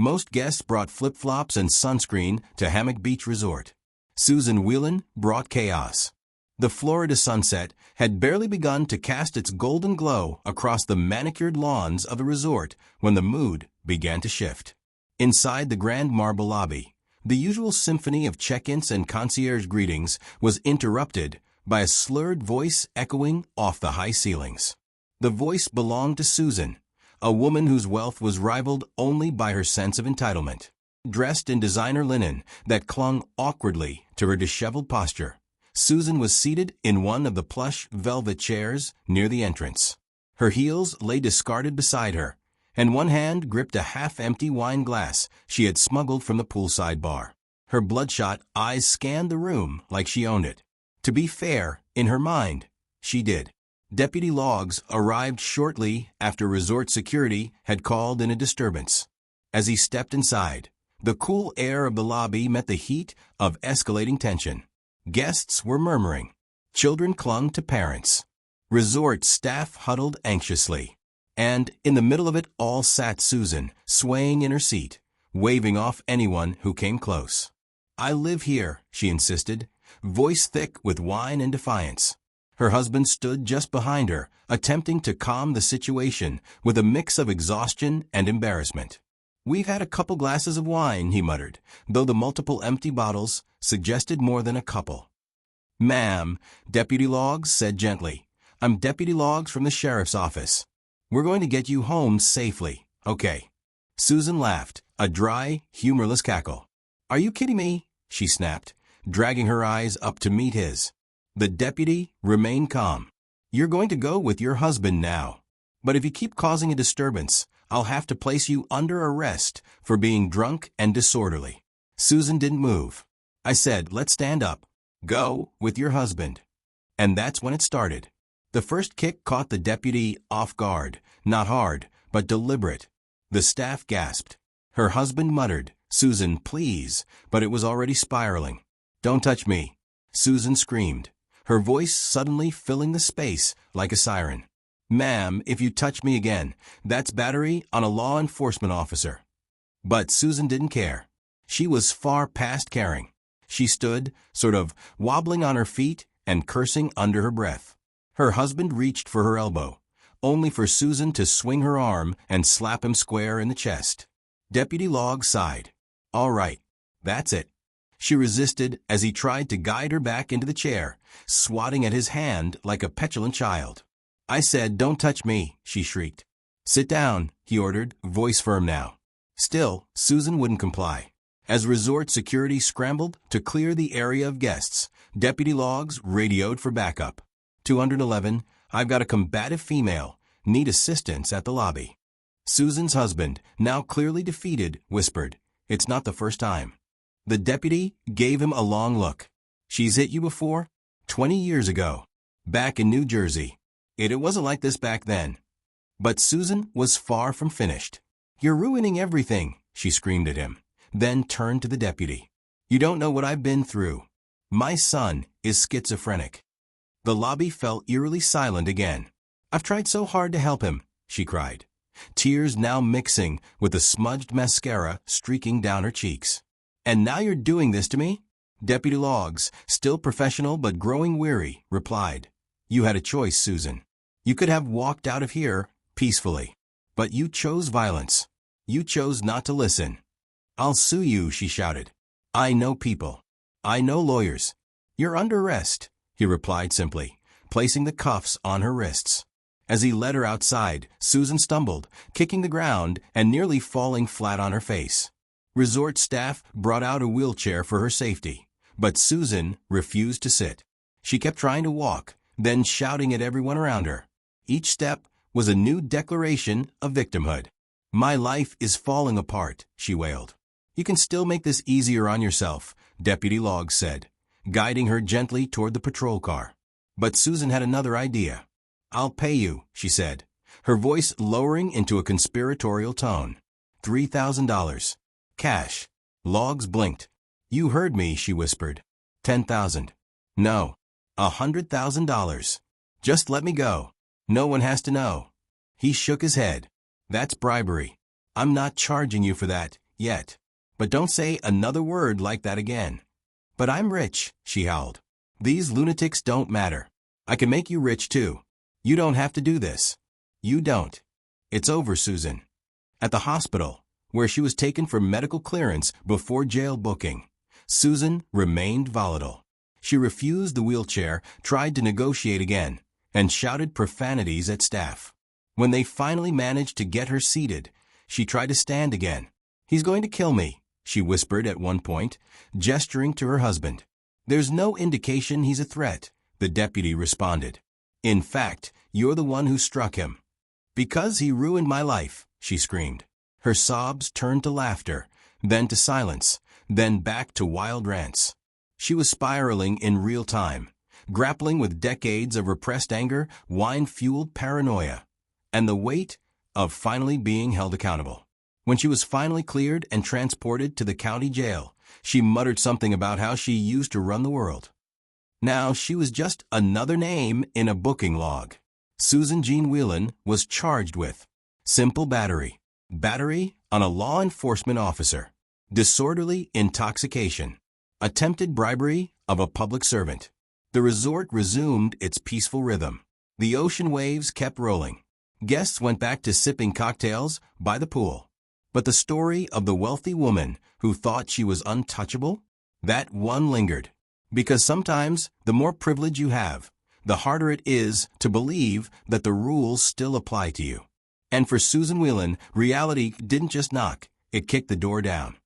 Most guests brought flip-flops and sunscreen to Hammock Beach Resort. Susan Wheelen brought chaos. The Florida sunset had barely begun to cast its golden glow across the manicured lawns of the resort when the mood began to shift. Inside the grand marble lobby, the usual symphony of check-ins and concierge greetings was interrupted by a slurred voice echoing off the high ceilings. The voice belonged to Susan, a woman whose wealth was rivaled only by her sense of entitlement. Dressed in designer linen that clung awkwardly to her disheveled posture, Susan was seated in one of the plush velvet chairs near the entrance. Her heels lay discarded beside her, and one hand gripped a half-empty wine glass she had smuggled from the poolside bar. Her bloodshot eyes scanned the room like she owned it. To be fair, in her mind, she did. Deputy Logs arrived shortly after resort security had called in a disturbance. As he stepped inside, the cool air of the lobby met the heat of escalating tension. Guests were murmuring. Children clung to parents. Resort staff huddled anxiously. And in the middle of it all sat Susan, swaying in her seat, waving off anyone who came close. "I live here," she insisted, voice thick with wine and defiance. Her husband stood just behind her, attempting to calm the situation with a mix of exhaustion and embarrassment. "We've had a couple glasses of wine," he muttered, though the multiple empty bottles suggested more than a couple. "Ma'am," Deputy Logs said gently, "I'm Deputy Logs from the sheriff's office. We're going to get you home safely, okay?" Susan laughed, a dry, humorless cackle. "Are you kidding me?" she snapped, dragging her eyes up to meet his. The deputy remained calm. "You're going to go with your husband now. But if you keep causing a disturbance, I'll have to place you under arrest for being drunk and disorderly." Susan didn't move. I said, "Let's stand up. Go with your husband." And that's when it started. The first kick caught the deputy off guard, not hard, but deliberate. The staff gasped. Her husband muttered, "Susan, please," but it was already spiraling. "Don't touch me," Susan screamed, her voice suddenly filling the space like a siren. "Ma'am, if you touch me again, that's battery on a law enforcement officer." But Susan didn't care. She was far past caring. She stood, sort of wobbling on her feet and cursing under her breath. Her husband reached for her elbow, only for Susan to swing her arm and slap him square in the chest. Deputy Log sighed. "All right, that's it." She resisted as he tried to guide her back into the chair, swatting at his hand like a petulant child. "I said, don't touch me," she shrieked. "Sit down," he ordered, voice firm now. Still, Susan wouldn't comply. As resort security scrambled to clear the area of guests, Deputy Logs radioed for backup. 211, "I've got a combative female. Need assistance at the lobby." Susan's husband, now clearly defeated, whispered, "It's not the first time." The deputy gave him a long look. "She's hit you before? 20 years ago. Back in New Jersey. It wasn't like this back then." But Susan was far from finished. "You're ruining everything," she screamed at him, then turned to the deputy. "You don't know what I've been through. My son is schizophrenic." The lobby fell eerily silent again. "I've tried so hard to help him," she cried, tears now mixing with the smudged mascara streaking down her cheeks. "And now you're doing this to me?" Deputy Logs, still professional but growing weary, replied, "You had a choice, Susan. You could have walked out of here peacefully. But you chose violence. You chose not to listen." "I'll sue you," she shouted. "I know people. I know lawyers." "You're under arrest," he replied simply, placing the cuffs on her wrists. As he led her outside, Susan stumbled, kicking the ground and nearly falling flat on her face. Resort staff brought out a wheelchair for her safety, but Susan refused to sit. She kept trying to walk, then shouting at everyone around her. Each step was a new declaration of victimhood. "My life is falling apart," she wailed. "You can still make this easier on yourself," Deputy Logs said, guiding her gently toward the patrol car. But Susan had another idea. "I'll pay you," she said, her voice lowering into a conspiratorial tone. $3,000. Cash. Logs blinked. "You heard me," she whispered. 10,000. "No. $100,000. Just let me go. No one has to know." He shook his head. "That's bribery. I'm not charging you for that, yet. But don't say another word like that again. But I'm rich, she howled. These lunatics don't matter. I can make you rich too. You don't have to do this. You don't. It's over, Susan. At the hospital, where she was taken for medical clearance before jail booking, Susan remained volatile. She refused the wheelchair, tried to negotiate again, and shouted profanities at staff. When they finally managed to get her seated, she tried to stand again. He's going to kill me, she whispered at one point, gesturing to her husband. There's no indication he's a threat, the deputy responded. In fact, you're the one who struck him. Because he ruined my life, she screamed. Her sobs turned to laughter, then to silence, then back to wild rants. She was spiraling in real time, grappling with decades of repressed anger, wine-fueled paranoia, and the weight of finally being held accountable. When she was finally cleared and transported to the county jail, she muttered something about how she used to run the world. Now she was just another name in a booking log. Susan Wheelen was charged with simple battery, battery on a law enforcement officer, disorderly intoxication, attempted bribery of a public servant. The resort resumed its peaceful rhythm. The ocean waves kept rolling. Guests went back to sipping cocktails by the pool. But the story of the wealthy woman who thought she was untouchable, that one lingered. Because sometimes the more privilege you have, the harder it is to believe that the rules still apply to you. And for Susan Wheelen, reality didn't just knock, it kicked the door down.